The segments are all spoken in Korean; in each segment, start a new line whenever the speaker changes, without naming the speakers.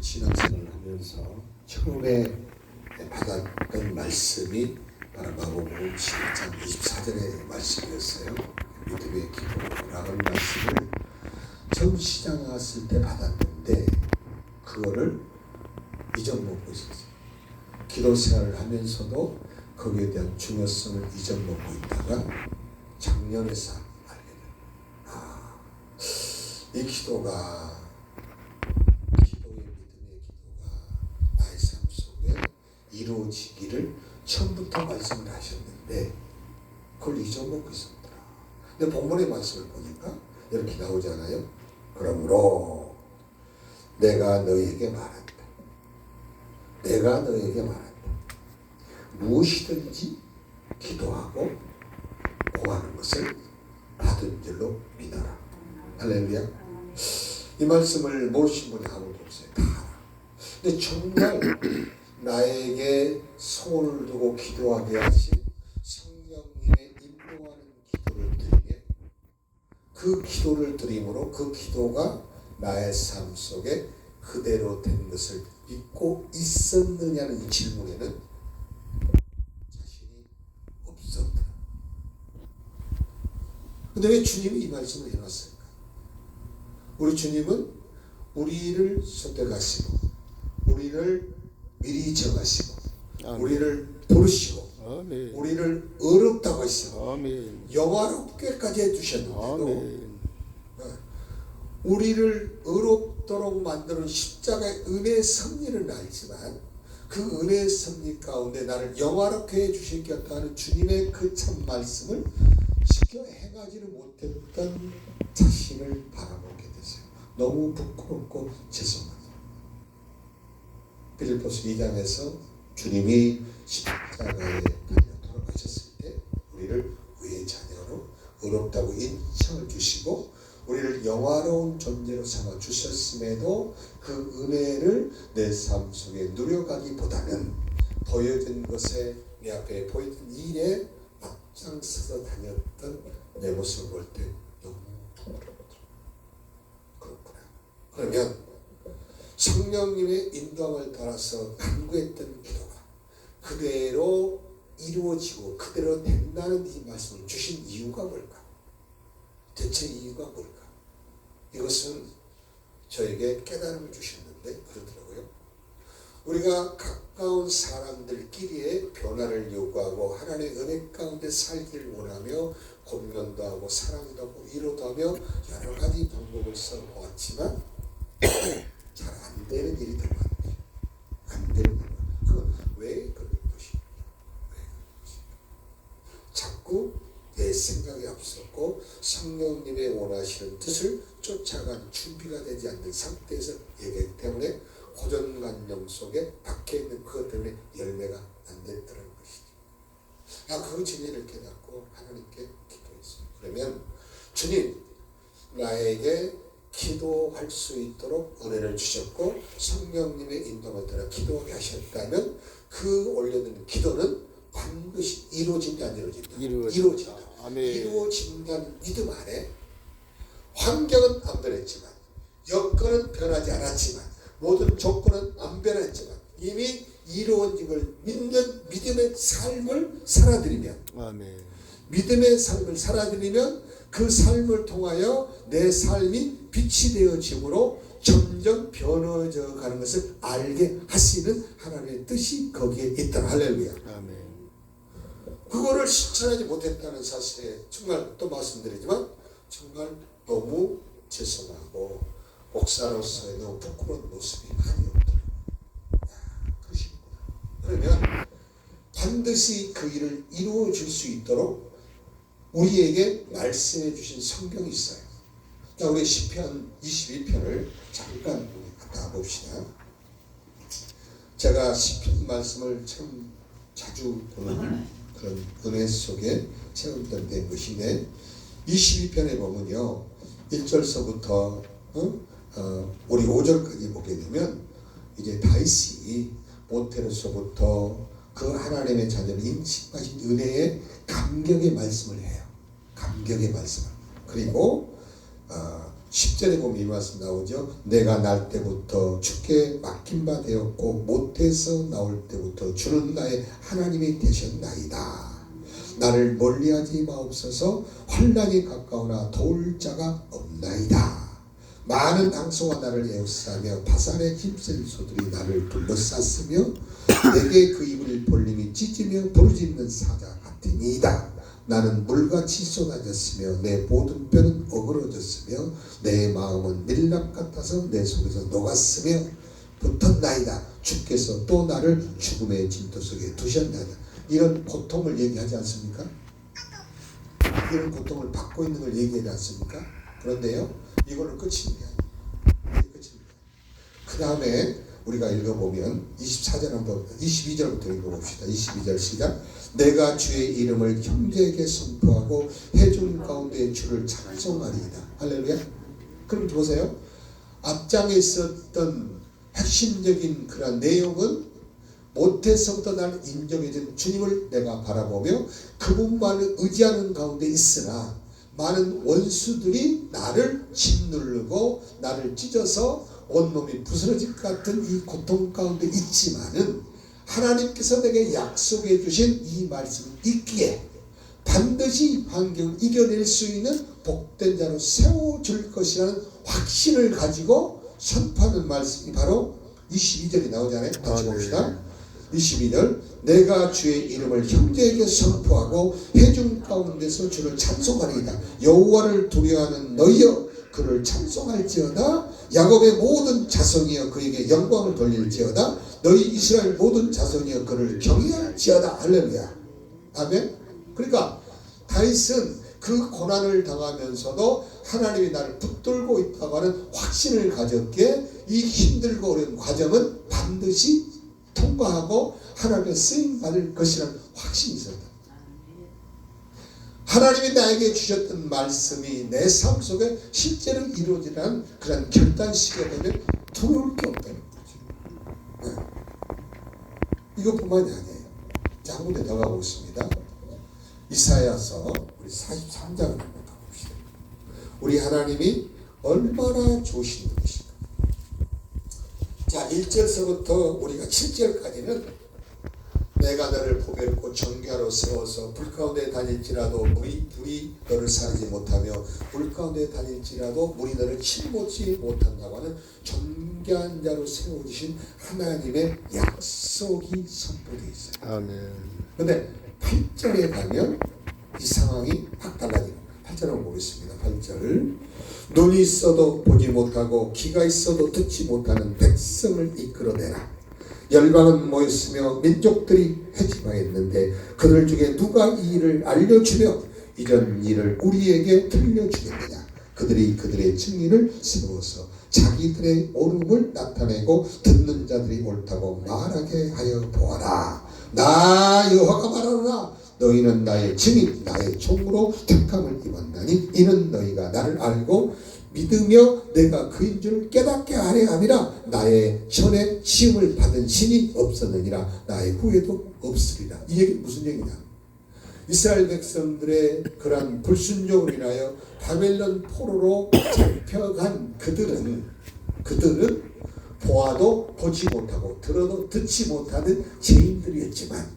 신앙생활을 하면서 처음에 받았던 말씀이 바로 마가복음 12장 24절의 말씀이었어요. 믿음의 기도라는 말씀을 처음 시장 왔을 때 받았는데 그거를 잊어먹고 있었어요. 기도 생활을 하면서도 거기에 대한 중요성을 잊어먹고 있다가 작년에서 알게 돼요. 이 기도의 믿음의 기도가 나의 삶 속에 이루어지기를 처음부터 말씀을 하셨는데 그걸 잊어먹고 있었더라. 근데 본문의 말씀을 보니까 이렇게 나오잖아요. 그러므로 내가 너희에게 말한다. 내가 너희에게 말한다. 무엇이든지 기도하고 구하는 것을 받은 줄로 믿어라. 할렐루야. 이 말씀을 모르신 분이 아무도 없어요. 다 알아. 근데 정말 나에게 소원을 두고 기도하게 하신 성령님의 인도하는 기도를 드리며 그 기도를 드림으로 그 기도가 나의 삶 속에 그대로 된 것을 믿고 있었느냐는 이 질문에는 자신이 없었더라. 근데 왜 주님이 이 말씀을 해놨을까? 우리 주님은 우리를 선택하시고 우리를 미리 정하시고 우리를 부르시고 우리를 어렵다고 하시고 영화롭게까지 해주셨는데도 우리를 어렵도록 만드는 십자가의 은혜의 섭리를 알지만 그 은혜의 섭리 가운데 나를 영화롭게 해주시겠다는 주님의 그 참 말씀을 지켜 행하지를 못했던 자신을 바라보게 됐어요. 너무 부끄럽고 죄송합니다. 빌립보서 2장에서 주님이 십자가에 달려 돌아가셨을 때 우리를 의의 자녀로 어렵다고 인정을 주시고 우리를 영화로운 존재로 삼아 주셨음에도 그 은혜를 내 삶 속에 누려가기보다는 보여진 것에 내 앞에 보이던 일에 앞장서서 다녔던 내 모습을 볼 때 너무 부끄럽더라. 그렇구나. 그러면 성령님의 인도함을 따라서 간구했던 기도가 그대로 이루어지고 그대로 된다는 이 말씀을 주신 이유가 뭘까? 대체 이유가 뭘까? 이것은 저에게 깨달음을 주셨는데 그러더라고요. 우리가 가까운 사람들끼리의 변화를 요구하고 하나님의 은혜 가운데 살기를 원하며 공면도 하고 사랑도 하고 위로도 하며 여러 가지 방법을 써보았지만 잘 안 되는 일이 더 많아요. 안 되는 일이 많아요. 그건 왜 그럴 것입니까? 왜 그럴 것입니까? 자꾸 내 생각이 앞섰고 성령님의 원하시는 뜻을 쫓아간 준비가 되지 않는 상태에서 얘기하기 때문에 고정관념 속에 박혀있는 그것 때문에 열매가 안 됐다는 것이죠. 그 진리를 깨닫고 하나님께 기도했어요. 그러면 주님 나에게 기도할 수 있도록 은혜를 주셨고 성령님의 인도를 따라 기도하게 하셨다면 그 올려드는 기도는 반드시 이루어진다 안 이루어진다? 이루어진다. 이루어진다는 믿음 안에 환경은 안 변했지만 여건은 변하지 않았지만 모든 조건은 안 변했지만 이미 이루어진 걸 믿는 믿음의 삶을 살아들이면 믿음의 삶을 살아들이면 그 삶을 통하여 내 삶이 빛이 되어짐으로 점점 변해져 가는 것을 알게 하시는 하나님의 뜻이 거기에 있다. 할렐루야. 그거를 실천하지 못했다는 사실에 정말 또 말씀드리지만 정말 너무 죄송하고 목사로서의 너무 부끄러운 모습이 많이 없더라고요. 그러시구나. 그러면 반드시 그 일을 이루어 줄 수 있도록 우리에게 말씀해 주신 성경이 있어요. 자, 우리 시편 22편을 잠깐 갔다 봅시다. 제가 시편 말씀을 참 자주 보는 그런 은혜 속에 체험된 것인데 22편에 보면요 1절서부터 우리 5절까지 보게 되면 이제 다윗이 모태로서부터 그 하나님의 자녀를 인식하신 은혜의 감격의 말씀을 해요. 감격의 말씀을. 그리고 10절에 보면 이 말씀 나오죠. 내가 날 때부터 주께 맡긴 바 되었고 못해서 나올 때부터 주는 나의 하나님이 되셨나이다. 나를 멀리하지 마옵소서. 환난이 가까우나 도울 자가 없나이다. 많은 앙소가 나를 에워싸며 바산의 힘센 소들이 나를 둘러쌌으며 내게 그 입을 벌림이 찢으며 부르짖는 사자 같으니이다. 나는 물같이 쏟아졌으며 내 모든 뼈는 어그러졌으며 내 마음은 밀랍 같아서 내 속에서 녹았으며 붙었나이다. 주께서 또 나를 죽음의 진토 속에 두셨나이다. 이런 고통을 얘기하지 않습니까? 이런 고통을 받고 있는 걸 얘기하지 않습니까? 그런데요, 이걸로 끝입니다. 끝입니다. 그 다음에 우리가 읽어보면 24절 한번 22절부터 읽어봅시다. 22절 시작. 내가 주의 이름을 형제에게 선포하고 회중 가운데 주를 찬송하리이다. 할렐루야. 그럼 보세요. 앞장에 있었던 핵심적인 그런 내용은 모태서부터 나를 인정해준 주님을 내가 바라보며 그분만을 의지하는 가운데 있으나 많은 원수들이 나를 짓누르고 나를 찢어서 온몸이 부스러질 것 같은 이 고통 가운데 있지만은 하나님께서 내게 약속해 주신 이 말씀이 있기에 반드시 환경을 이겨낼 수 있는 복된 자로 세워줄 것이라는 확신을 가지고 선포하는 말씀이 바로 22절이 나오잖아요. 같이 봅시다. 22절. 내가 주의 이름을 형제에게 선포하고 회중 가운데서 주를 찬송하리이다. 여호와를 두려워하는 너희여 그를 찬송할지어다. 야곱의 모든 자손이여 그에게 영광을 돌릴지어다. 너희 이스라엘 모든 자손이여 그를 경외할지어다. 할렐루야. 아멘. 그러니까 다윗은 그 고난을 당하면서도 하나님이 나를 붙들고 있다고 하는 확신을 가졌기에 이 힘들고 어려운 과정은 반드시 통과하고 하나님의 쓰임 받을 것이라는 확신이 있었다. 하나님이 나에게 주셨던 말씀이 내 삶 속에 실제로 이루어지는 그런 결단시기가 되면 두려울 게 없다는 거죠. 네. 이것뿐만이 아니에요. 자, 한 군데 더 가보겠습니다. 이사야서 우리 43장을 한번 가봅시다. 우리 하나님이 얼마나 좋으신 분이신가. 자, 1절서부터 우리가 7절까지는 내가 너를 보배롭고 정결하로 세워서 불 가운데 다닐지라도 불이 너를 사르지 못하며 불 가운데 다닐지라도 물이 너를 침몰치 못한다고 하는 존귀한 자로 세워주신 하나님의 약속이 선포되어 있어요.
아멘.
그런데 8절에 가면 이 상황이 확 달라집니다. 8절 한번 보겠습니다. 8절. 눈이 있어도 보지 못하고 귀가 있어도 듣지 못하는 백성을 이끌어내라. 열방은 모였으며 민족들이 회심하였는데 그들 중에 누가 이 일을 알려주며 이전 일을 우리에게 들려주겠느냐. 그들이 그들의 증인을 세워서 자기들의 옳음을 나타내고 듣는 자들이 옳다고 말하게 하여 보아라. 나 여호와가 말하노라. 너희는 나의 증인 나의 종으로 택함을 입었나니 이는 너희가 나를 알고 믿으며 내가 그인 줄 깨닫게 하려 함이라. 나의 전에 시험을 받은 신이 없었느니라. 나의 후에도 없으리라. 이 얘기 무슨 얘기냐. 이스라엘 백성들의 그러한 불순종으로 인하여 바벨론 포로로 잡혀간 그들은 보아도 보지 못하고 들어도 듣지 못하는 죄인들이었지만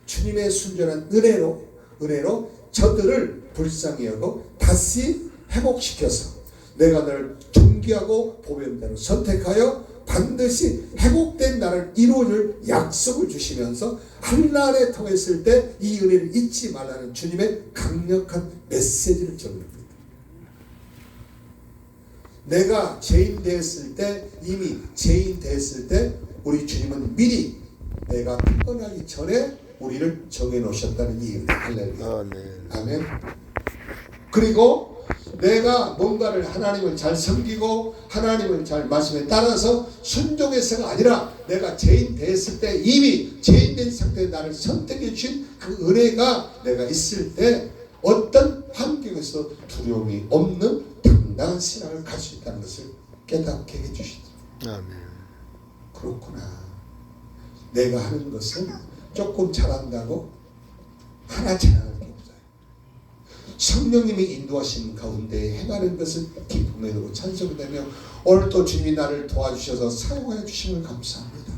주님의 순전한 은혜로 저들을 불쌍히 여고 다시 회복시켜서 내가 너를 존귀하고 보배롭다로 선택하여 반드시 회복된 나를 이루어줄 약속을 주시면서 한날에 통했을 때 이 은혜를 잊지 말라는 주님의 강력한 메시지를 전합니다. 내가 죄인 되었을 때 이미 죄인 되었을 때 우리 주님은 미리 내가 태어나기 전에 우리를 정해놓으셨다는 이 은혜. 할렐루야. 아멘. 그리고 내가 뭔가를 하나님을 잘 섬기고 하나님을 잘 말씀에 따라서 순종해서가 아니라 내가 죄인 됐을 때 이미 죄인 된 상태에 나를 선택해 주신 그 은혜가 내가 있을 때 어떤 환경에서 두려움이 없는 당당한 신앙을 가질 수 있다는 것을 깨닫게 해주시죠.
아멘.
그렇구나. 내가 하는 것은 조금 잘한다고 하나 잘하는 게 없어요. 성령님이 인도하신 가운데 행하는 것을 기쁨에 두고 찬송이 되며 오늘 또 주님이 나를 도와주셔서 사용하여 주심을 감사합니다.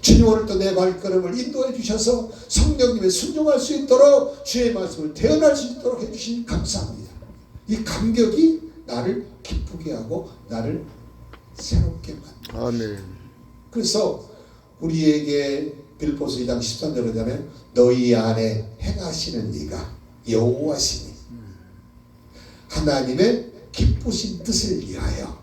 주님 오늘 또 내 발걸음을 인도해 주셔서 성령님에 순종할 수 있도록 주의 말씀을 대언할 수 있도록 해주신 감사합니다. 이 감격이 나를 기쁘게 하고 나를 새롭게 만듭니다.
아멘.
그래서 우리에게 빌보서 2장 13절에 보면 너희 안에 행하시는 이가 여호와시니 하나님의 기쁘신 뜻을 위하여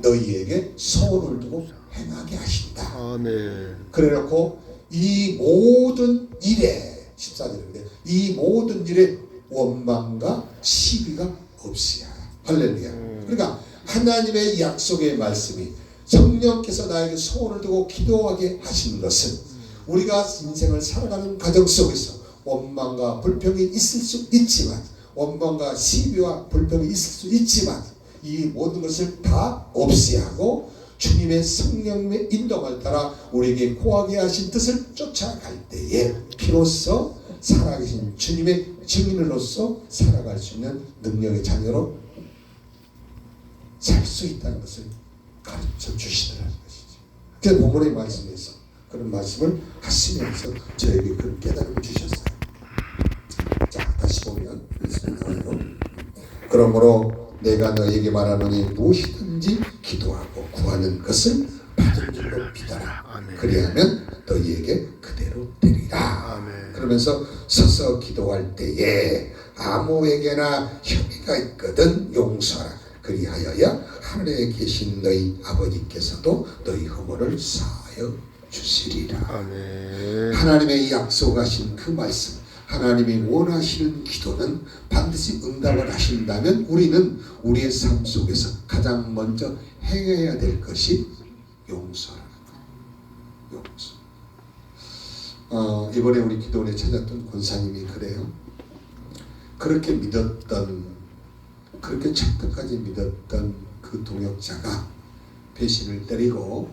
너희에게 소원을 두고 행하게 하신다.
아멘.
그래놓고 이 모든 일에 14절인데 이 모든 일에 원망과 시비가 없으야. 할렐루야. 그러니까 하나님의 약속의 말씀이 성령께서 나에게 소원을 두고 기도하게 하시는 것은 우리가 인생을 살아가는 과정 속에서 원망과 불평이 있을 수 있지만 원망과 시비와 불평이 있을 수 있지만 이 모든 것을 다 없이 하고 주님의 성령의 인도를 따라 우리에게 구하게 하신 뜻을 쫓아갈 때에 비로소 살아계신 주님의 증인으로서 살아갈 수 있는 능력의 자녀로 살 수 있다는 것을 가르쳐 주시더라는 것이죠. 그래서 본문의 말씀에서 그런 말씀을 하시면서 저에게 그런 깨달음을 주셨어요. 자, 다시 보면 말씀이 나와요. 그러므로 내가 너에게 말하노니 무엇이든지 기도하고 구하는 것을 받은 줄로 믿어라. 그리하면 너희에게 그대로 되리라. 그러면서 서서 기도할 때에 아무에게나 혐의가 있거든 용서하라. 그리하여야 하늘에 계신 너희 아버지께서도 너희 허물을 사하여 주시리라.
아멘.
하나님의 약속하신 그 말씀, 하나님이 원하시는 기도는 반드시 응답을 하신다면 우리는 우리의 삶 속에서 가장 먼저 행해야 될 것이 용서라는 거예요. 용서. 이번에 우리 기도원에 찾았던 권사님이 그래요. 그렇게 믿었던, 그렇게 철저까지 믿었던 그 동역자가 배신을 때리고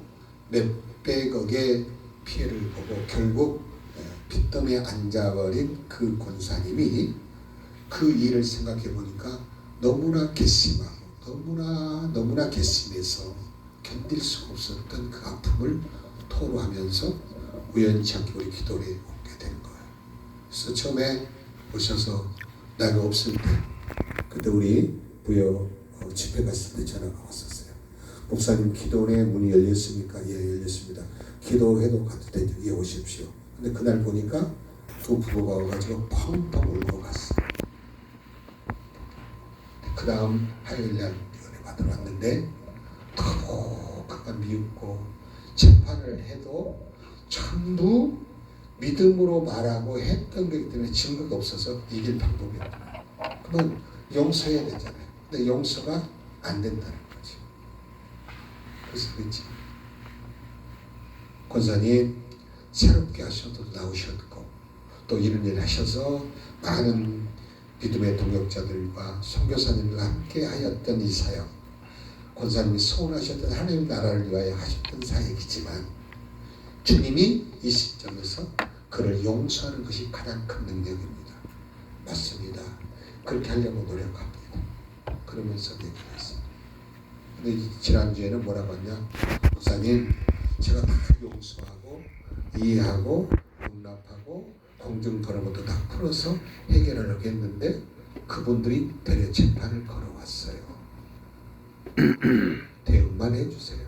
몇백억의 피해를 보고 결국 빚더미에 앉아버린 그 권사님이 그 일을 생각해 보니까 너무나 괘씸하고 너무나 괘씸해서 견딜 수가 없었던 그 아픔을 토로하면서 우연치 않게 우리 기도에 오게 된 거예요. 그래서 처음에 오셔서 나가 없을 때 그때 우리 부여 집회 갔을 때 전화가 왔었어요. 목사님 기도원의 문이 열렸습니까? 예, 열렸습니다. 기도해도 가도 되죠? 예, 오십시오. 근데 그날 보니까 두 부부가 와가지고 펑펑 울고 갔어. 그 다음 화요일날 은혜 받으러 왔는데 너무 그가 미웠고 재판을 해도 전부 믿음으로 말하고 했던 거기 때문에 증거가 없어서 이길 방법이 없더라. 그러면 용서해야 되잖아요. 근데 용서가 안 된다는 거지. 그래서 그렇지. 권사님 새롭게 하셔도 나오셨고 또 이런 일 하셔서 많은 믿음의 동역자들과 선교사님들과 함께 하였던 이 사역, 권사님이 소원하셨던 하나님 나라를 위하여 하셨던 사역이지만 주님이 이 시점에서 그를 용서하는 것이 가장 큰 능력입니다. 맞습니다. 그렇게 하려고 노력합니다. 그러면서 얘기했습니다. 근데 지난주에는 뭐라고 했냐? 목사님 제가 다 용서하고 이해하고 용납하고 공정 그런 것도 다 풀어서 해결하려고 했는데 그분들이 되려 재판을 걸어왔어요. 대응만 해주세요.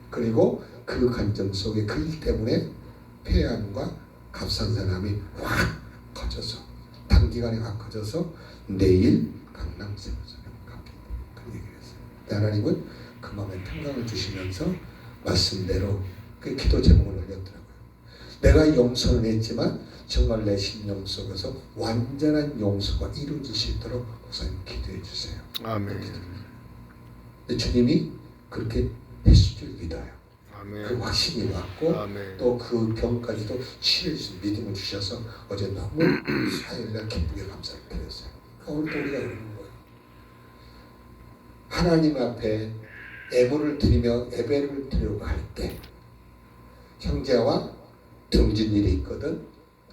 그리고 그 감정 속에 그 일 때문에 폐암과 갑상선암이 확 커져서 단기간에 확 커져서 내일 강남세로전에 갑니다. 그 얘기를 했어요. 하나님은 그 마음에 평강을 주시면서 말씀대로 그 기도 제목을 올렸더라고요. 내가 용서는 했지만 정말 내 심령 속에서 완전한 용서가 이루어질 수 있도록 목사님 기도해 주세요.
아멘.
주님이 그렇게 해주실 줄 믿어요.
아멘.
그 확신이 왔고 또 그 병까지도 치료해 주신 믿음을 주셔서 어제 너무 화요일날 기쁘게 감사를 드렸어요. 오늘 또 우리가 그러는 거예요. 하나님 앞에 애물을 드리며 예배를 드리려고 할 때 형제와 등진 일이 있거든.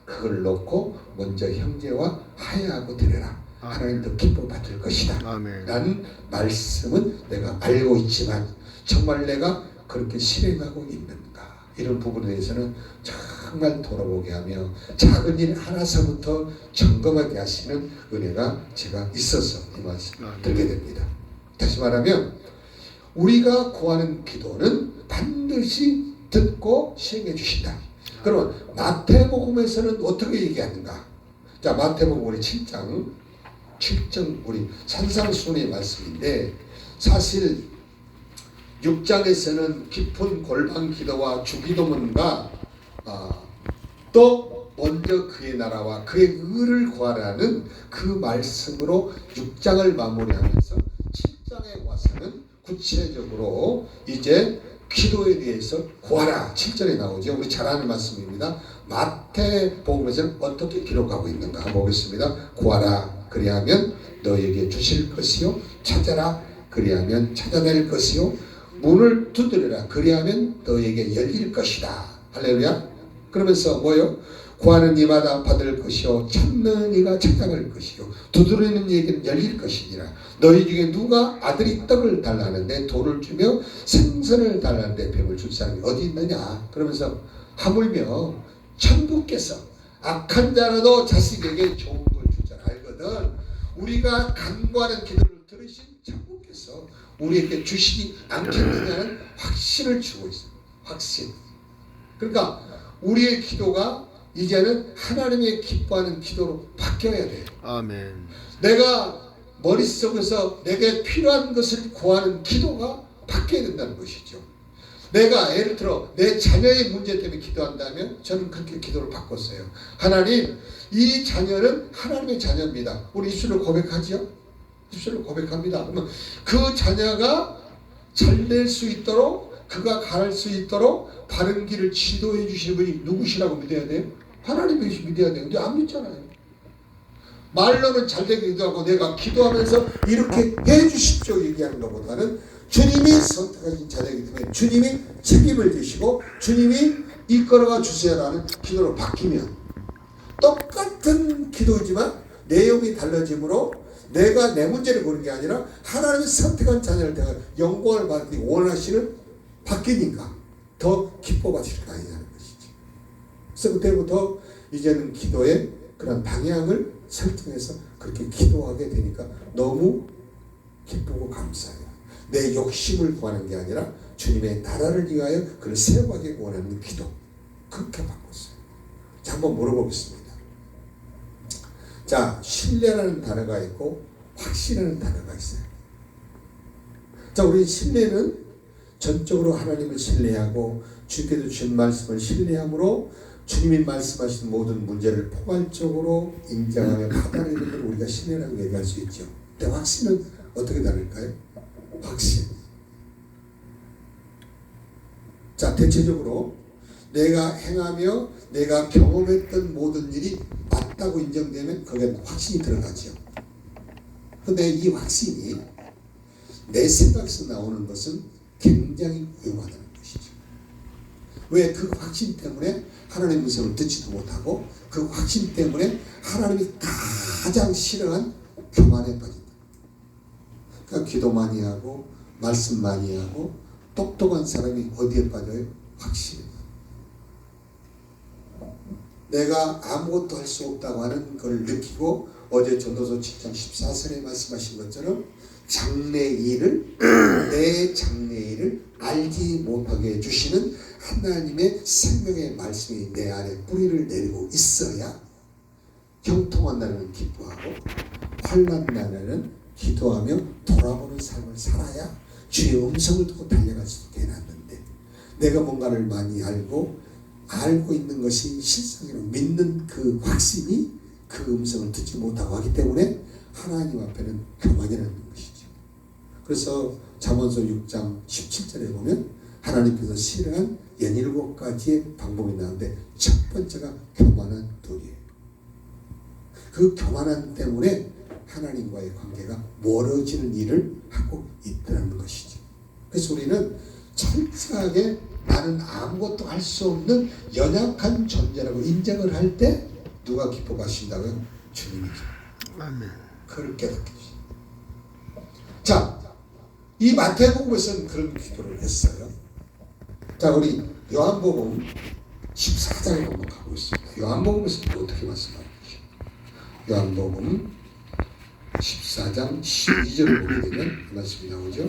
그걸 놓고 먼저 형제와 화해하고 드려라. 하나님 더 기뻐 받을 것이다
아멘.
라는 말씀은 내가 알고 있지만 정말 내가 그렇게 실행하고 있는가, 이런 부분에 대해서는 정말 돌아보게 하며 작은 일 하나서부터 점검하게 하시는 은혜가 제가 있어서 이 말씀 들게 됩니다. 다시 말하면 우리가 구하는 기도는 반드시 듣고 시행해 주신다. 그러면 마태복음에서는 어떻게 얘기하는가? 자, 마태복음 우리 7장 우리 산상수훈의 말씀인데, 사실 6장에서는 깊은 골방 기도와 주기도문과 또 먼저 그의 나라와 그의 의를 구하라는 그 말씀으로 6장을 마무리하면서 7장에 와서는 구체적으로 이제 기도에 대해서 구하라 7절에 나오죠. 우리 잘 아는 말씀입니다. 마태복음에서는 어떻게 기록하고 있는가 한번 보겠습니다. 구하라 그리하면 너에게 주실 것이요, 찾아라 그리하면 찾아낼 것이요, 문을 두드려라 그리하면 너에게 열릴 것이다. 할렐루야. 그러면서 뭐요? 구하는 이마다 받을 것이요, 찾는 이가 찾아갈 것이요, 두드리는 이에게는 열릴 것이니라. 너희 중에 누가 아들이 떡을 달라는데 돌을 주며 생선을 달라는데 뱀을 줄 사람이 어디 있느냐. 그러면서 하물며 천부께서 악한 자라도 자식에게 좋은 걸 줄 줄 알거든. 우리가 간구하는 기도를 들으신 천부께서 우리에게 주시지 않겠느냐는 확신을 주고 있어요. 확신. 그러니까 우리의 기도가 이제는 하나님의 기뻐하는 기도로 바뀌어야 돼요.
아멘.
내가 머릿속에서 내게 필요한 것을 구하는 기도가 바뀌어야 된다는 것이죠. 내가 예를 들어 내 자녀의 문제 때문에 기도한다면 저는 그렇게 기도를 바꿨어요. 하나님, 이 자녀는 하나님의 자녀입니다. 우리 입술로 고백하죠? 입술로 고백합니다. 그러면 그 자녀가 잘 될 수 있도록, 그가 갈 수 있도록 바른 길을 지도해 주시는 분이 누구시라고 믿어야 돼요? 하나님이 믿어야 돼요. 근데 안 믿잖아요. 말로는 잘되게 기도하고 내가 기도하면서 이렇게 해 주십시오 얘기하는 것보다는 주님이 선택하신 자녀이기 때문에 주님이 책임을 지시고 주님이 이끌어가 주세요라는 기도로 바뀌면, 똑같은 기도지만 내용이 달라짐으로 내가 내 문제를 보는 게 아니라 하나님이 선택한 자녀를 대하 영광을 받기 원하시는 바뀌니까 더 기뻐 받으실 거 아니냐는 것이죠. 그래서 그때부터 이제는 기도의 그런 방향을 설정해서 그렇게 기도하게 되니까 너무 기쁘고 감사해요. 내 욕심을 구하는 게 아니라 주님의 나라를 위하여 그를 세워가기 원하는 기도, 그렇게 바꿨어요. 자, 한번 물어보겠습니다. 자, 신뢰라는 단어가 있고 확신이라는 단어가 있어요. 자, 우리 신뢰는 전적으로 하나님을 신뢰하고 주께서 주신 말씀을 신뢰함으로 주님이 말씀하신 모든 문제를 포괄적으로 인정하며 받아내는 걸 우리가 신뢰라고 얘기할 수 있죠. 근데 확신은 어떻게 다를까요? 확신. 자, 대체적으로 내가 행하며 내가 경험했던 모든 일이 맞다고 인정되면 거기에 확신이 들어가죠. 근데 이 확신이 내 생각에서 나오는 것은 굉장히 위험하다는 것이죠. 왜? 그 확신 때문에 하나님의 음성을 듣지도 못하고 그 확신 때문에 하나님이 가장 싫어한 교만에 빠진다. 그러니까 기도 많이 하고 말씀 많이 하고 똑똑한 사람이 어디에 빠져요? 확신에. 내가 아무것도 할 수 없다고 하는 걸 느끼고 어제 전도서 7장 14절에 말씀하신 것처럼 장래일을 내 장래일을 알지 못하게 해주시는 하나님의 생명의 말씀이 내 안에 뿌리를 내리고 있어야 형통한 날에는 기뻐하고 환난 날에는 기도하며 돌아보는 삶을 살아야 주의 음성을 듣고 달려갈 수 있게 해놨는데, 내가 뭔가를 많이 알고 있는 것이 실상으로 믿는 그 확신이 그 음성을 듣지 못하고 하기 때문에 하나님 앞에는 교만이라는 것이죠. 그래서 잠언서 6장 17절에 보면 하나님께서 싫어한 17가지의 방법이 나오는데 첫 번째가 교만한 둘이에요. 그 교만함 때문에 하나님과의 관계가 멀어지는 일을 하고 있다는 것이죠. 그래서 우리는 철저하게 나는 아무것도 할 수 없는 연약한 존재라고 인정을 할 때 누가 기뻐하신다고요? 주님이죠.
아멘.
그걸 깨닫게 주십니다. 자, 이 마태복음에서는 그런 기도를 했어요. 자, 우리 요한복음 14장에 한번 가보겠습니다. 요한복음에서 어떻게 말씀하시죠? 요한복음 14장 12절을 보게 되면 말씀이 나오죠.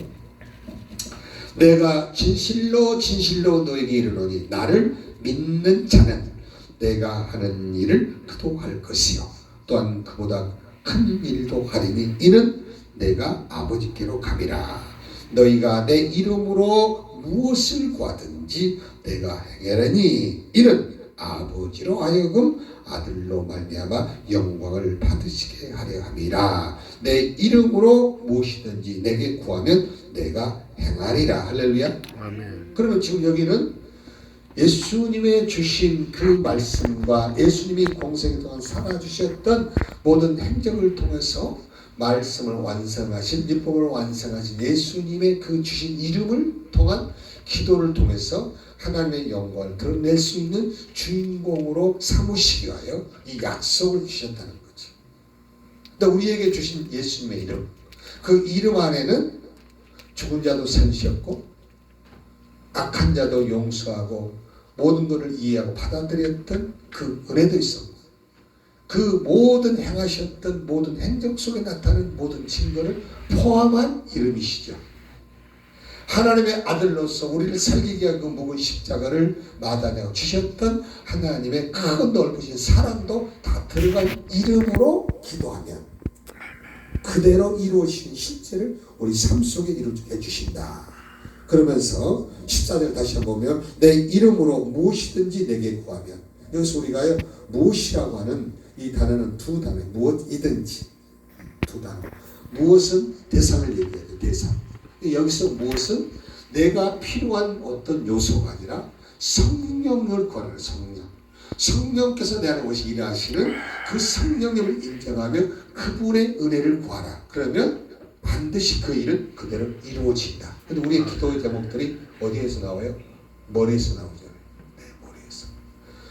내가 진실로 진실로 너에게 이르노니 나를 믿는 자는 내가 하는 일을 그도 할 것이요 또한 그보다 큰 일도 하리니 이는 내가 아버지께로 감이라. 너희가 내 이름으로 무엇을 구하든지 내가 행하리니 이는 아버지로 하여금 아들로 말미암아 영광을 받으시게 하려 함이라. 내 이름으로 무엇이든지 내게 구하면 내가 행하리라. 할렐루야.
아멘.
그러면 지금 여기는 예수님의 주신 그 말씀과 예수님이 공생 동안 살아주셨던 모든 행적을 통해서 말씀을 완성하신, 율법을 완성하신 예수님의 그 주신 이름을 통한 기도를 통해서 하나님의 영광을 드러낼 수 있는 주인공으로 삼으시기 위하여 이 약속을 주셨다는 거죠. 근데 우리에게 주신 예수님의 이름, 그 이름 안에는 죽은 자도 살리셨고 악한 자도 용서하고 모든 것을 이해하고 받아들였던 그 은혜도 있었고 그 모든 행하셨던 모든 행적 속에 나타나는 모든 증거를 포함한 이름이시죠. 하나님의 아들로서 우리를 살리기 위한 그 무거운 십자가를 마다하고 주셨던 하나님의 큰 넓으신 사랑도 다 들어간 이름으로 기도하면 그대로 이루어지는 실제를 우리 삶 속에 이루어져 주신다. 그러면서 14절 다시 한번 보면 내 이름으로 무엇이든지 내게 구하면, 여기서 우리가요 무엇이라고 하는 이 단어는 두 단어, 무엇이든지 두 단어. 무엇은 대상을 얘기해요. 대상. 여기서 무엇은 내가 필요한 어떤 요소가 아니라 성령을 구하는 성령. 성령께서 내 안에 오시 일하시는 그 성령님을 인정하며 그분의 은혜를 구하라. 그러면 반드시 그 일은 그대로 이루어진다. 근데 우리의 기도의 제목들이 어디에서 나와요? 머리에서 나오잖아요. 네, 머리에서.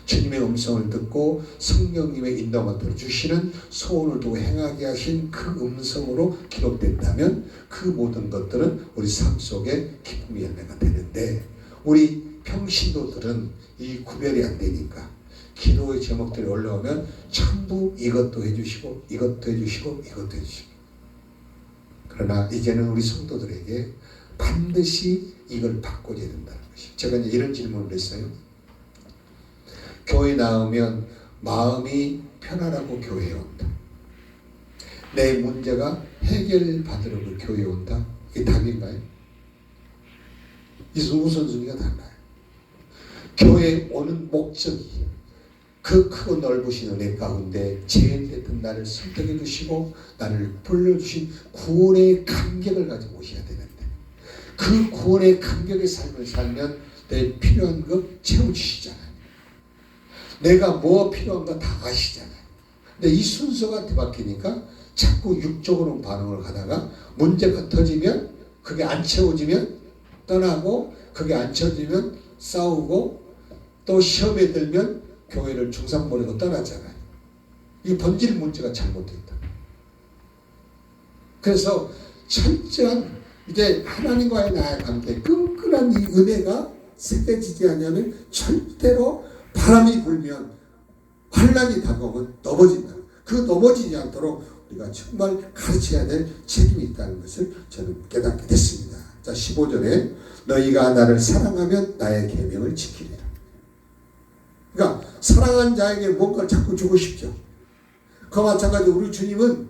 주님의 음성을 듣고 성령님의 인도만 들어주시는 소원을 두고 행하게 하신 그 음성으로 기록된다면 그 모든 것들은 우리 삶 속에 기쁨의 열매가 되는데 우리 평신도들은 이 구별이 안 되니까 기도의 제목들이 올라오면 전부 이것도 해주시고 이것도 해주시고 이것도 해주시고 그러나 이제는 우리 성도들에게 반드시 이걸 바꿔야 된다는 것이죠. 제가 이제 이런 질문을 했어요. 교회 나오면 마음이 편안하고 교회에 온다. 내 문제가 해결받으려고 교회에 온다. 이게 답인가요? 이 우선순위가 달라요. 교회에 오는 목적이 그 크고 넓으신 은혜 가운데 제일됐던 나를 선택해 주시고 나를 불러주신 구원의 감격을 가지고 오셔야 되는데 그 구원의 감격의 삶을 살면 내 필요한 것 채워주시잖아요. 내가 뭐 필요한가 다 아시잖아요. 근데 이 순서가 뒤바뀌니까 자꾸 육적으로 반응을 하다가 문제가 터지면 그게 안 채워지면 떠나고 그게 안 채워지면 싸우고 또 시험에 들면 교회를 중상 버리고 떠나잖아요. 이 본질 문제가 잘못됐다. 그래서 철저한 이제 하나님과의 나의 관계 끈끈한 이 은혜가 세대지지 않으면 절대로 바람이 불면 환란이 다가오면 넘어진다. 그 넘어지지 않도록 우리가 정말 가르쳐야 될 책임이 있다는 것을 저는 깨닫게 됐습니다. 자 15절에 너희가 나를 사랑하면 나의 계명을 지키리라. 그러니까 사랑한 자에게 뭔가를 자꾸 주고 싶죠. 그와 마찬가지로 우리 주님은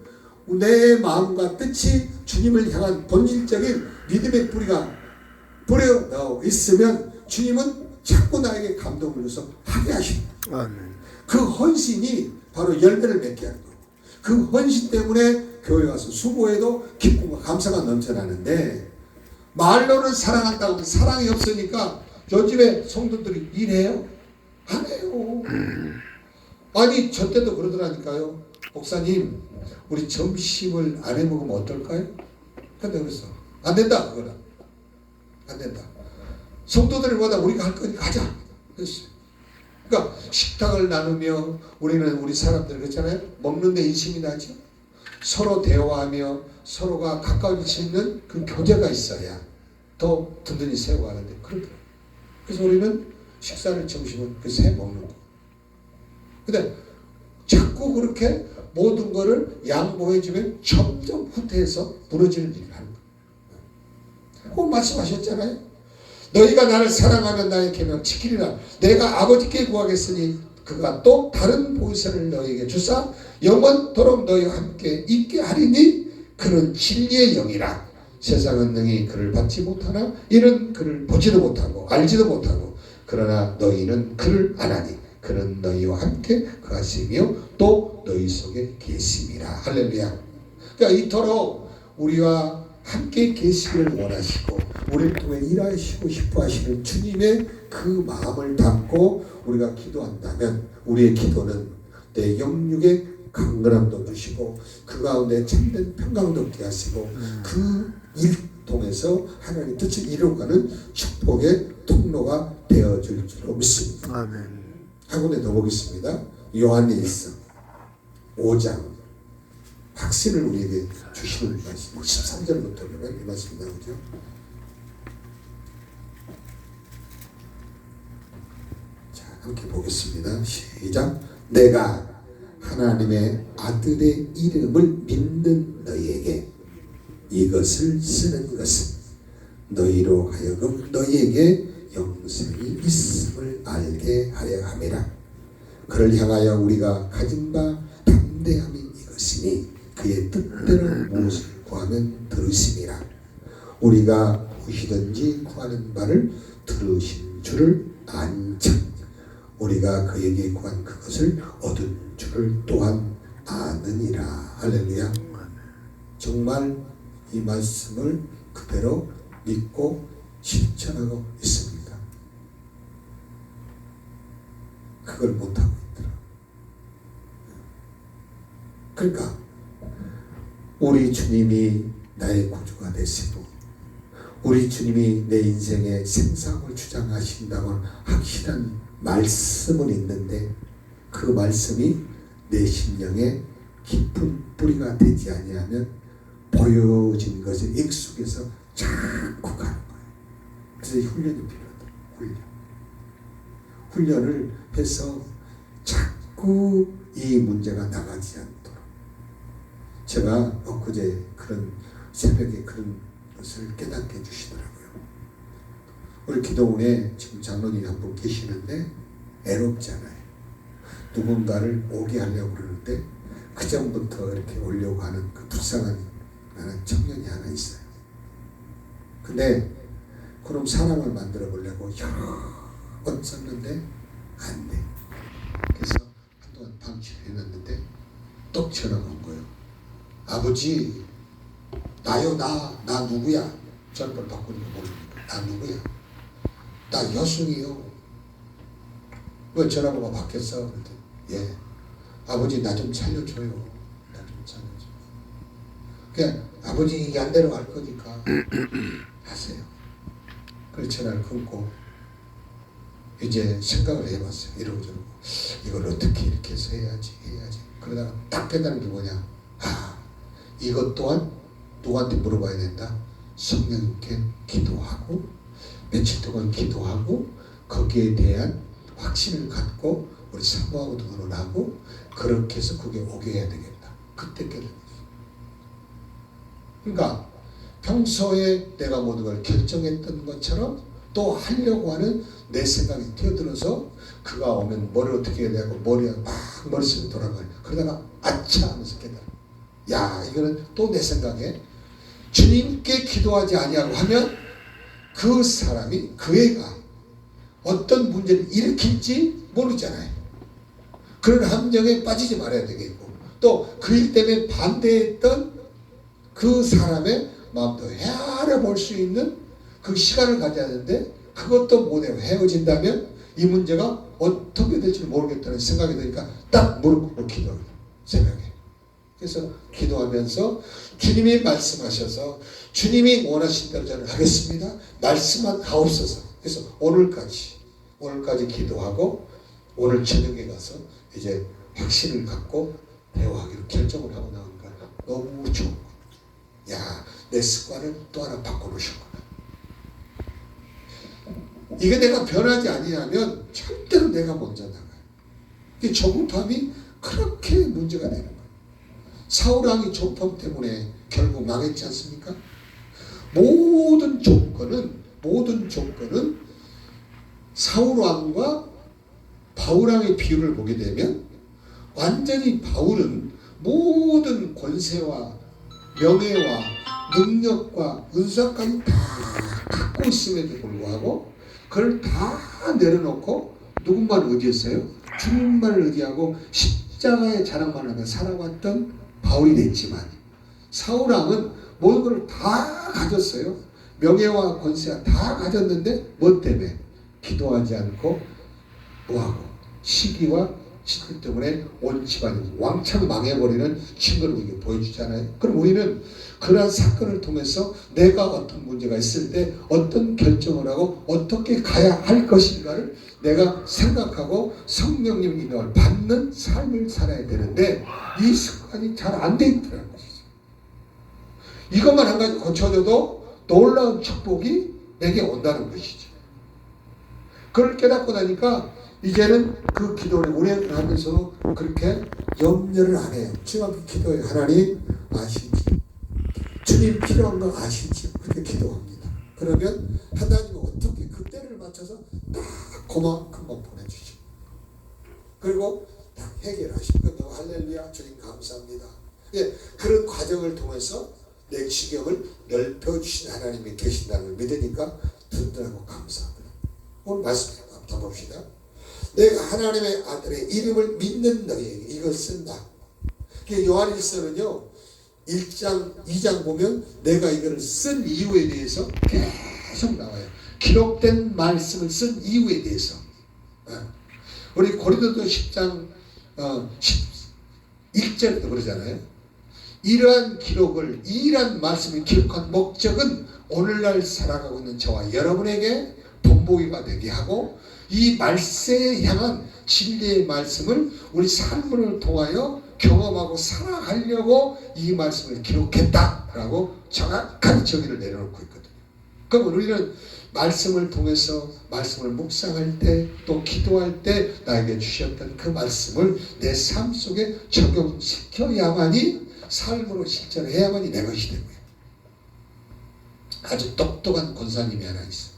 내 마음과 뜻이 주님을 향한 본질적인 믿음의 뿌리가 뿌려 있으면 주님은 자꾸 나에게 감동을 줘서 하게 하십니다. 그 헌신이 바로 열매를 맺게 하는 거고 그 헌신 때문에 교회 와서 수고해도 기쁨과 감사가 넘쳐나는데 말로는 사랑한다고 하면 사랑이 없으니까 요즘에 성도들이 일해요? 안 해요. 아니 저 때도 그러더라니까요. 목사님 우리 점심을 안 해먹으면 어떨까요? 근데 그랬어. 안 된다 그거는. 안 된다. 성도들보다 우리가 할 거니까 하자. 그랬어요. 그러니까 식탁을 나누며 우리는 우리 사람들 그렇잖아요. 먹는 데 인심이 나죠. 서로 대화하며 서로가 가까워질 수 있는 그 교제가 있어야 더 든든히 세워가는데 그렇더라고요. 그래서 우리는 식사를 점심을 그래서 해 먹는 거예요. 근데 자꾸 그렇게 모든 거를 양보해주면 점점 후퇴해서 무너지는 일이 하는 거예요. 꼭 말씀하셨잖아요. 너희가 나를 사랑하면 나의 계명 지키리라. 내가 아버지께 구하겠으니 그가 또 다른 보혜사를 너희에게 주사 영원토록 너희와 함께 있게 하리니 그는 진리의 영이라. 세상은 능히 그를 받지 못하나 이는 그를 보지도 못하고 알지도 못하고 그러나 너희는 그를 아나니 그는 너희와 함께 거하시며 또 너희 속에 계심이라. 할렐루야. 그러니까 이토록 우리와 함께 계시기를 원하시고 우리를 통해 일하시고 싶어 하시는 주님의 그 마음을 담고 우리가 기도한다면 우리의 기도는 내 영육에 강건함도 주시고 그 가운데 참된 평강도 얻게 하시고 그 일 통해서 하나님 뜻을 이루어가는 축복의 통로가 되어줄 줄로 믿습니다.
아멘.
한 군데 더 보겠습니다. 요한일서 5장 확신을 우리에게 주시는 말씀 13절부터 보면 이 말씀이 나오죠. 자, 함께 보겠습니다. 시작. 내가 하나님의 아들의 이름을 믿는 너희에게 이것을 쓰는 것은 너희로 하여금 너희에게 영생이 있음을 알게 하려 함이라. 그를 향하여 우리가 가진 바 담대함이 이것이니 그의 뜻대로 무엇을 구하면 들으심이라. 우리가 무엇이든지 구하는 바를 들으신 줄을 안참 우리가 그에게 구한 그것을 얻은 줄을 또한 아느니라. 할렐루야. 정말 이 말씀을 그대로 믿고 실천하고 있습니다. 그걸 못하고 있더라. 그러니까 우리 주님이 나의 구주가 되시고 우리 주님이 내 인생의 생사를 주장하신다고 확실한 말씀은 있는데 그 말씀이 내 심령에 깊은 뿌리가 되지 아니하면 버려진 것에 익숙해서 자꾸 가는 거예요. 그래서 훈련이 필요하다. 훈련을 해서 자꾸 이 문제가 나가지 않도록. 제가 엊그제 그런 새벽에 그런 것을 깨닫게 해주시더라고요. 우리 기도원에 지금 장로님이 한 분 계시는데 애롭잖아요. 누군가를 오게 하려고 그러는데 그 전부터 이렇게 오려고 하는 그 불쌍한 청년이 하나 있어요. 근데 그럼 사람을 만들어 보려고 여러 번 썼는데 안 돼. 그래서 한동안 방치를 해놨는데 또 전화가 온 거예요. 아버지 나요 나 누구야? 전화를 바꾸니까 모르니까 나 누구야? 나 여순이요. 왜 전화번호가 바뀌었어? 그랬더니 예 아버지 나 좀 살려줘요. 나 좀 살려줘. 그냥 아버지 이게 안 내려갈 거니까 하세요. 그래서 전화를 끊고 이제 생각을 해봤어요. 이러고저러고 이걸 어떻게 이렇게 해서 해야지. 그러다가 딱 깨달은 게 뭐냐. 이것 또한 누구한테 물어봐야 된다. 성령님께 기도하고 며칠 동안 기도하고 거기에 대한 확신을 갖고 우리 사모하고 의논하고 그렇게 해서 그게 오게 해야 되겠다. 그때 깨달았어요. 그러니까 평소에 내가 모든 걸 결정했던 것처럼 또 하려고 하는 내 생각이 뛰어들어서 그가 오면 머리를 어떻게 해야 되고 머리가 막 머릿속에 돌아가요. 그러다가 아차 하면서 깨달아. 야 이거는 또 내 생각에 주님께 기도하지 아니하고 하면 그 사람이 그 애가 어떤 문제를 일으킬지 모르잖아요. 그런 함정에 빠지지 말아야 되겠고 또 그 일 때문에 반대했던 그 사람의 마음도 헤아려 볼 수 있는 그 시간을 가져야 하는데 그것도 못해요. 헤어진다면 이 문제가 어떻게 될지 모르겠다는 생각이 드니까 딱 무릎 꿇고 기도해요. 새벽에. 그래서 기도하면서 주님이 말씀하셔서 주님이 원하신 대로 저는 하겠습니다. 말씀만 하옵소서. 그래서 오늘까지 기도하고 오늘 저녁에 가서 이제 확신을 갖고 대화하기로 결정을 하고 나오니까 너무 좋은 거. 야, 내 습관을 또 하나 바꿔놓으셨구나. 이게 내가 변하지 아니하면 절대로 내가 먼저 나가요. 이게 조급함이 그렇게 문제가 되는 거예요. 사울왕이 조급함 때문에 결국 망했지 않습니까? 모든 조건은 사울왕과 바울왕의 비유를 보게 되면 완전히 바울은 모든 권세와 명예와 능력과 은사까지 다 갖고 있음에도 불구하고 그걸 다 내려놓고 누군만 의지했어요? 주님만을 의지하고 십자가의 자랑만 하며 살아왔던 바울이 됐지만 사울왕은 모든 걸 다 가졌어요. 명예와 권세와 다 가졌는데 뭐 때문에? 기도하지 않고 뭐하고 시기와 시들 때문에 온 집안이 왕창 망해버리는 증거를 우리에게 보여주잖아요. 그럼 우리는 그러한 사건을 통해서 내가 어떤 문제가 있을 때 어떤 결정을 하고 어떻게 가야 할 것인가를 내가 생각하고 성령님 인도를 받는 삶을 살아야 되는데 이 습관이 잘 안 돼 있더라는 것이죠. 이것만 한 가지 고쳐줘도 놀라운 축복이 내게 온다는 것이죠. 그걸 깨닫고 나니까 이제는 그 기도를 오래 하면서 그렇게 염려를 안 해요. 주님 앞에 기도해요. 하나님 아시지? 주님 필요한 거 아시지? 그렇게 기도합니다. 그러면 하나님은 어떻게 그 때를 맞춰서 딱 그만큼만 보내주시고 그리고 딱 해결하시고 할렐루야 주님 감사합니다. 예, 그런 과정을 통해서 내 지경을 넓혀주신 하나님이 계신다는 걸 믿으니까 든든하고 감사합니다. 오늘 말씀 한번 봅시다. 내가 하나님의 아들의 이름을 믿는 너희에게 이걸 쓴다. 요한일서는요 1장 2장 보면 내가 이거를 쓴 이유에 대해서 계속 나와요. 기록된 말씀을 쓴 이유에 대해서. 우리 고린도서 10장 11절에도 그러잖아요. 이러한 기록을 이러한 말씀을 기록한 목적은 오늘날 살아가고 있는 저와 여러분에게 본보기가 되게 하고 이 말세에 향한 진리의 말씀을 우리 삶을 통하여 경험하고 살아가려고 이 말씀을 기록했다라고 정확한 정의를 내려놓고 있거든요. 그럼 우리는 말씀을 통해서 말씀을 묵상할 때 또 기도할 때 나에게 주셨던 그 말씀을 내 삶 속에 적용시켜야만이 삶으로 실천해야만이 내 것이 되고요. 아주 똑똑한 권사님이 하나 있어요.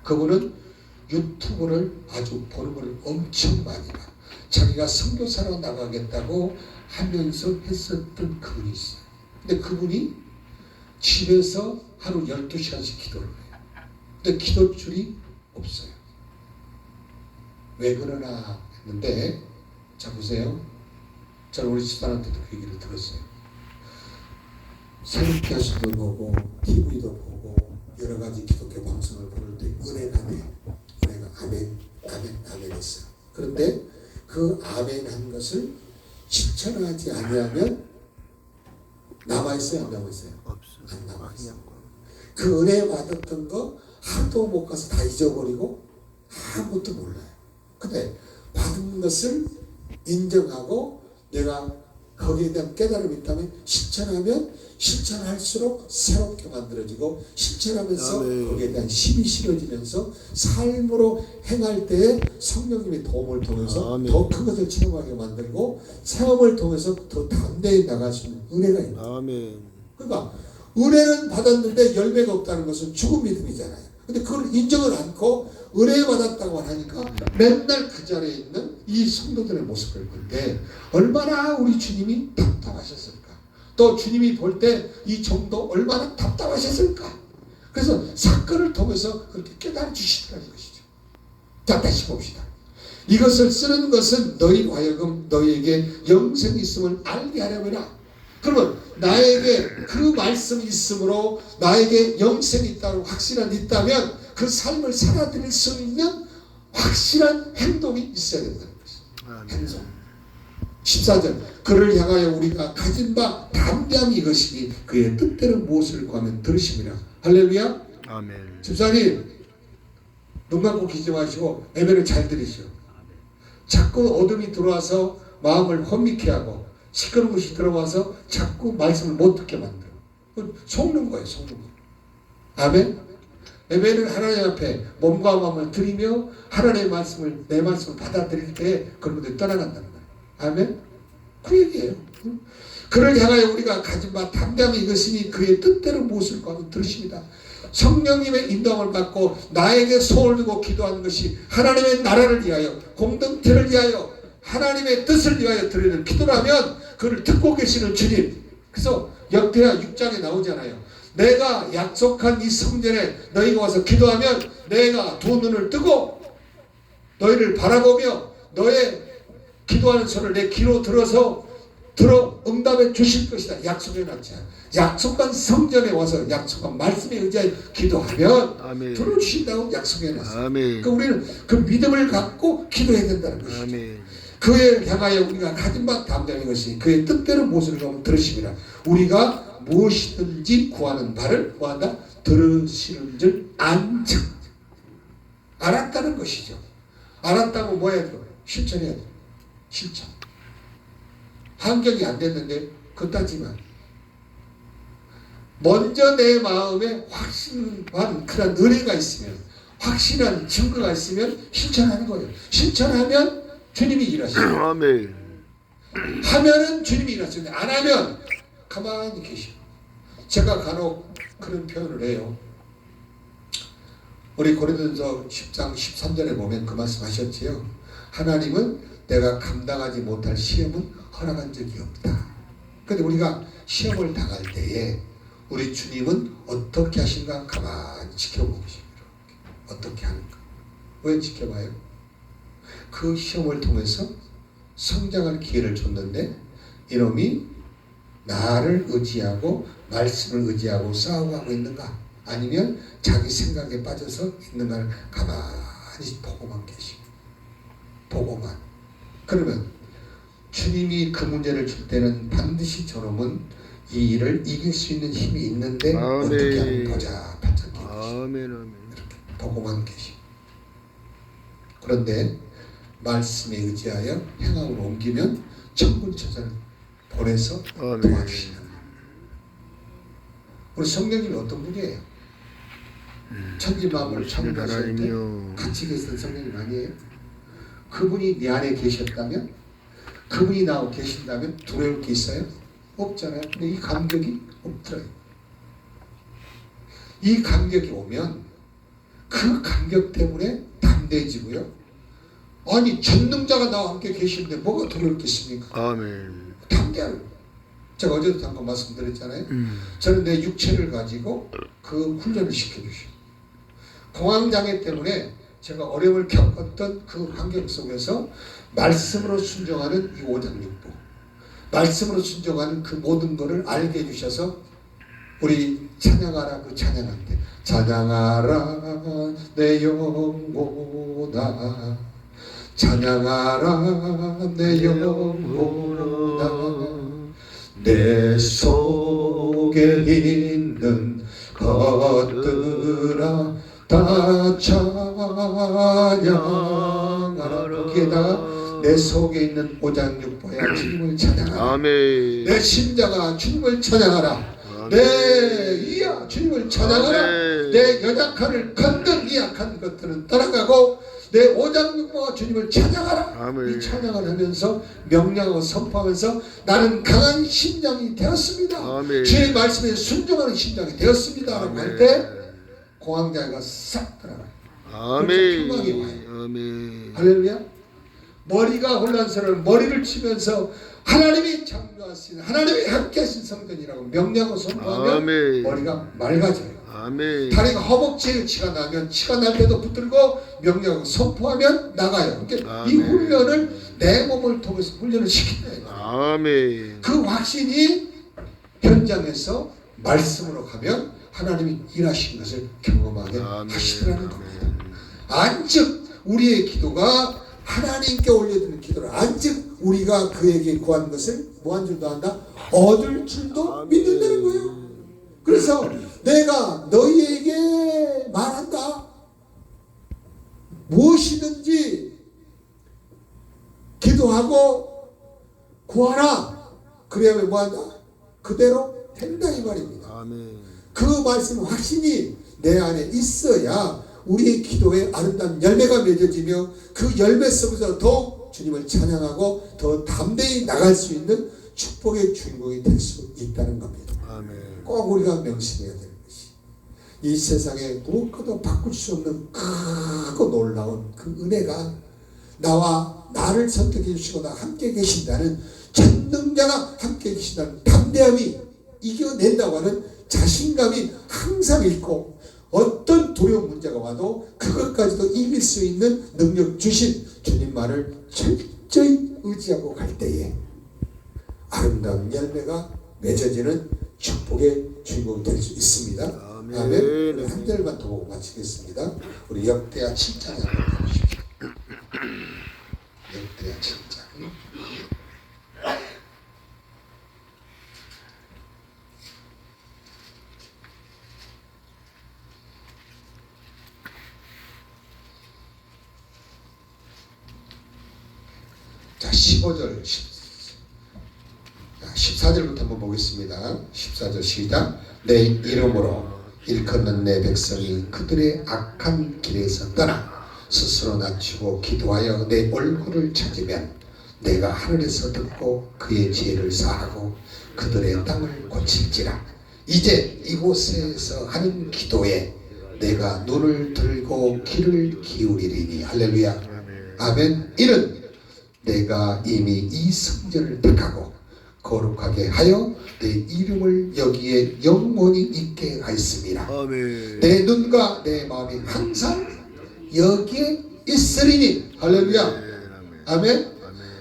그분은 유튜브를 아주 보는 걸 엄청 많이 봐. 자기가 선교사로 나가겠다고 하면서 했었던 그분이 있어요. 근데 그분이 집에서 하루 12시간씩 기도를 해요. 근데 기도줄이 없어요. 왜 그러나 했는데 자 보세요. 저는 우리 집사람한테도 그 얘기를 들었어요. 새벽교수도 보고 TV도 보고 여러 가지 기독교 방송을 보는 때 은혜가 돼. 은혜가 아멘 했어요. 그런데 그 아멘 한 것을 실천하지 아니하면 남아있어요? 안 남아있어요?
없어요.
안 남아있어요. 그 은혜 받았던 거 하도 못 가서 다 잊어버리고 아무것도 몰라요. 근데 받은 것을 인정하고 내가 거기에 대한 깨달음이 있다면 실천하면 실천할수록 새롭게 만들어지고 실천하면서 거기에 대한 힘이 실어지면서 삶으로 행할 때에 성령님의 도움을 통해서 더 큰 것을 체험하게 만들고 체험을 통해서 더 담대히 나갈 수 있는 은혜가 있는 거예요. 그러니까 은혜는 받았는데 열매가 없다는 것은 죽은 믿음이잖아요. 근데 그걸 인정을 않고 은혜 받았다고 하니까 맨날 그 자리에 있는 이 성도들의 모습을 볼 때 얼마나 우리 주님이 답답하셨을까. 또 주님이 볼 때 이 정도 얼마나 답답하셨을까. 그래서 사건을 통해서 그렇게 깨달아 주시더라는 것이죠. 자, 다시 봅시다. 이것을 쓰는 것은 너희로 하여금 너희에게 영생이 있음을 알게 하려니라. 그러면 나에게 그 말씀이 있으므로 나에게 영생이 있다고 확신이 있다면 그 삶을 살아드릴 수 있는 확실한 행동이 있어야 된다는 것이죠. 행동. 14절 그를 향하여 우리가 가진 바 담대함이 이것이니 그의 뜻대로 무엇을 구하면 들으심이라. 할렐루야.
아멘.
집사님 눈 감고 기지 마시고 예배를 잘 들으시오. 자꾸 어둠이 들어와서 마음을 혼미케 하고 시끄러운 것이 들어와서 자꾸 말씀을 못 듣게 만들어. 속는 거예요. 속는 거. 아멘. 예배는 하나님 앞에 몸과 마음을 드리며 하나님의 말씀을 내 말씀을 받아들일 때 그런 것들이 떠나간다는 거예요. 아멘. 그 얘기예요. 그를 향하여 우리가 가진 바 담대함이 이것이니 그의 뜻대로 무엇을 구하면 들으십니다. 성령님의 인도함을 받고 나에게 손을 들고 기도하는 것이 하나님의 나라를 위하여 공동체를 위하여 하나님의 뜻을 위하여 드리는 기도라면 그를 듣고 계시는 주님. 그래서 역대하 6장에 나오잖아요. 내가 약속한 이 성전에 너희가 와서 기도하면 내가 두 눈을 뜨고 너희를 바라보며 너의 기도하는 손을 내 귀로 들어 응답해 주실 것이다. 약속해 놨지. 약속한 성전에 와서 약속한 말씀에 의지하여 기도하면
아멘.
들어주신다고 약속해 놨어요.
아멘.
그러니까 우리는 그 믿음을 갖고 기도해야 된다는 것이죠.
아멘.
그에 향하여 우리가 가진 바 담대한 것이 그의 뜻대로 무엇을 구하면 들으시리라. 우리가 무엇이든지 구하는 바를 뭐한다? 들으시는 줄 안즉. 알았다는 것이죠. 알았다고 뭐 해야 돼요? 실천해야 돼요. 실천. 환경이 안 됐는데 그따지만 먼저 내 마음에 확신한 그런 은혜가 있으면 확실한 증거가 있으면 실천하는 거예요. 실천하면 주님이 일하시죠.
아멘.
하면은 주님이 일하시는데 안 하면 가만히 계시고. 제가 간혹 그런 표현을 해요. 우리 고린도전서 10장 13절에 보면 그 말씀 하셨지요. 하나님은 내가 감당하지 못할 시험은 허락한 적이 없다. 근데 우리가 시험을 당할 때에 우리 주님은 어떻게 하신가 가만히 지켜보고 계십니다. 어떻게 하는가. 왜 지켜봐요? 그 시험을 통해서 성장할 기회를 줬는데 이놈이 나를 의지하고 말씀을 의지하고 싸워가고 있는가 아니면 자기 생각에 빠져서 있는가를 가만히 보고만 계시고 보고만. 그러면 주님이 그 문제를 줄 때는 반드시 저놈은 이 일을 이길 수 있는 힘이 있는데
아멘.
어떻게 하면 보자 반짝이
아멘. 아멘.
이렇게 보고만 계시고. 그런데 말씀에 의지하여 행함으로 옮기면 천군천사를 보내서
아멘.
도와주시는 거예요. 우리 성령님이 어떤 분이에요? 천지만물을 창조하실 때
하나님이요.
같이 계시던 성령님 아니에요? 그분이 내 안에 계셨다면 그분이 나하고 계신다면 두려울 게 있어요? 없잖아요. 근데 이 감격이 없더라고요. 이 감격이 오면 그 감격 때문에 담대해지고요. 아니 전능자가 나와 함께 계시는데 뭐가 두려울 게 있습니까?
아멘.
담대하는. 제가 어제도 잠깐 말씀드렸잖아요. 저는 내 육체를 가지고 그 훈련을 시켜주시고 공황장애 때문에 제가 어려움을 겪었던 그 환경 속에서 말씀으로 순종하는 이 오장육부, 말씀으로 순종하는 그 모든 것을 알게 해주셔서 우리 찬양하라 그 찬양할 때 찬양하라 내 영혼아 찬양하라 내 영혼아 내 속에 있는 것들아 다 찬양하라. 거기에다가 내 속에 있는 오장육부야 주님을 찬양하라.
아멘.
내 심장아 주님을 찬양하라. 내 이야 주님을 찬양하라.
아멘.
내 연약함을 건든 이 약한 것들은 떠나가고 내 오장육부가 주님을 찬양하라.
아멘.
이 찬양을 하면서 명령하고 선포하면서 나는 강한 심장이 되었습니다.
아멘.
주의 말씀에 순종하는 심장이 되었습니다. 라고 할 때 공황장애가 싹 들어가요.
아멘.
평강이 와요.
아멘.
할렐루야. 머리가 혼란스러운 머리를 치면서 하나님이 창조하신 하나님이 함께하신 성전이라고 명령하고 선포하면
아멘.
머리가 맑아져요.
아멘.
다리가 허벅지에 치가 나면 치가 날 때도 붙들고 명령하고 선포하면 나가요. 그러니까 이
아멘.
훈련을 내 몸을 통해서 훈련을 시켜야 돼요.
아멘.
그 확신이 현장에서 말씀으로 가면 하나님이 일하신 것을 경험하게 하시더라는 겁니다. 안즉 우리의 기도가 하나님께 올려드리는 기도를 안즉 우리가 그에게 구한 것을 뭐한 줄도 안다? 얻을 줄도 믿는다는 거예요. 그래서 내가 너희에게 말한다. 무엇이든지 기도하고 구하라. 그래야만 뭐한다? 그대로 된다 이 말입니다.
아멘.
그 말씀 확신이 내 안에 있어야 우리의 기도에 아름다운 열매가 맺어지며 그 열매 속에서 더욱 주님을 찬양하고 더 담대히 나갈 수 있는 축복의 주인공이 될 수 있다는 겁니다.
아멘.
꼭 우리가 명심해야 되는 것이 이 세상에 무엇과도 바꿀 수 없는 크고 놀라운 그 은혜가 나와 나를 선택해 주시고 나 함께 계신다는 전능자가 함께 계신다는 담대함이 이겨낸다고 하는 자신감이 항상 있고 어떤 두려운 문제가 와도 그것까지도 이길 수 있는 능력 주신 주님만을 철저히 의지하고 갈 때에 아름다운 열매가 맺어지는 축복의 주인공이 될 수 있습니다.
아멘.
아멘. 한 절만 더 보고 마치겠습니다. 우리 역대하 7장에 한번 보십시오. 역대하 7장. 자, 15절, 14절부터 한번 보겠습니다. 14절 시작. 내 이름으로 일컫는 내 백성이 그들의 악한 길에서 떠나 스스로 낮추고 기도하여 내 얼굴을 찾으면 내가 하늘에서 듣고 그의 죄를 사하고 그들의 땅을 고칠지라. 이제 이곳에서 하는 기도에 내가 눈을 들고 귀를 기울이리니. 할렐루야. 아멘. 이는 내가 이미 이 성전을 택하고 거룩하게 하여 내 이름을 여기에 영원히 있게 하였습니다.
아멘.
내 눈과 내 마음이 항상 여기에 있으리니. 할렐루야. 아멘.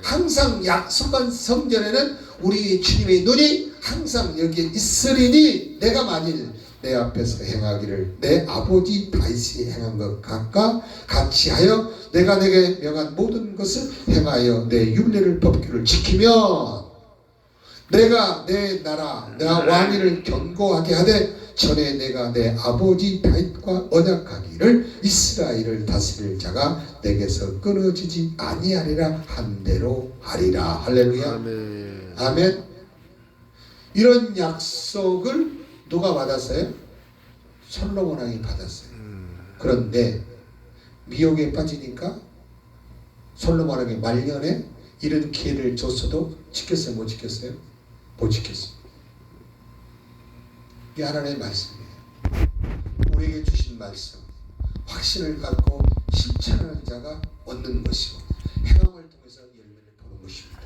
항상 약속한 성전에는 우리 주님의 눈이 항상 여기에 있으리니 내가 만일 내 앞에서 행하기를 내 아버지 다윗이 행한 것 같이 하여 내가 내게 명한 모든 것을 행하여 내 율례를 법규를 지키면 내가 내 나라 내 왕위를 견고하게 하되 전에 내가 내 아버지 다윗과 언약하기를 이스라엘을 다스릴 자가 내게서 끊어지지 아니하리라 한 대로 하리라. 할렐루야.
아멘.
아멘. 이런 약속을 누가 받았어요? 솔로몬 왕이 받았어요. 그런데 미혹에 빠지니까 솔로몬 왕이 말년에 이런 기회를 줬어도 지켰어요? 못 지켰어요? 못 지켰어요. 이게 하나님의 말씀이에요. 우리에게 주신 말씀 확신을 갖고 실천하는 자가 얻는 것이고 행함을 통해서 열매를 보는 것입니다.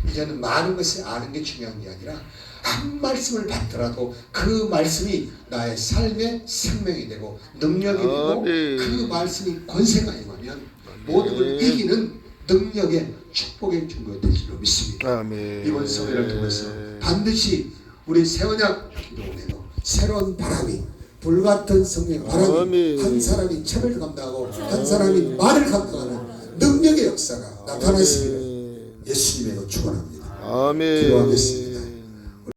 이제는 많은 것을 아는 게 중요한 게 아니라 한 말씀을 받더라도 그 말씀이 나의 삶의 생명이 되고 능력이 되고 그 말씀이 권세가 임하면 모든 걸 이기는 능력의 축복의 증거가 될 줄로 믿습니다.
아멘.
이번 설회를 통해서 반드시 우리 새언약 기도원에도 새로운 바람이 불같은 성령의 바람이
아멘.
한 사람이 체를 감당하고 한 사람이 말을 감당하는 능력의 역사가 나타났습니다. 예수님의 축원합니다.
아멘.
기도하겠습니다.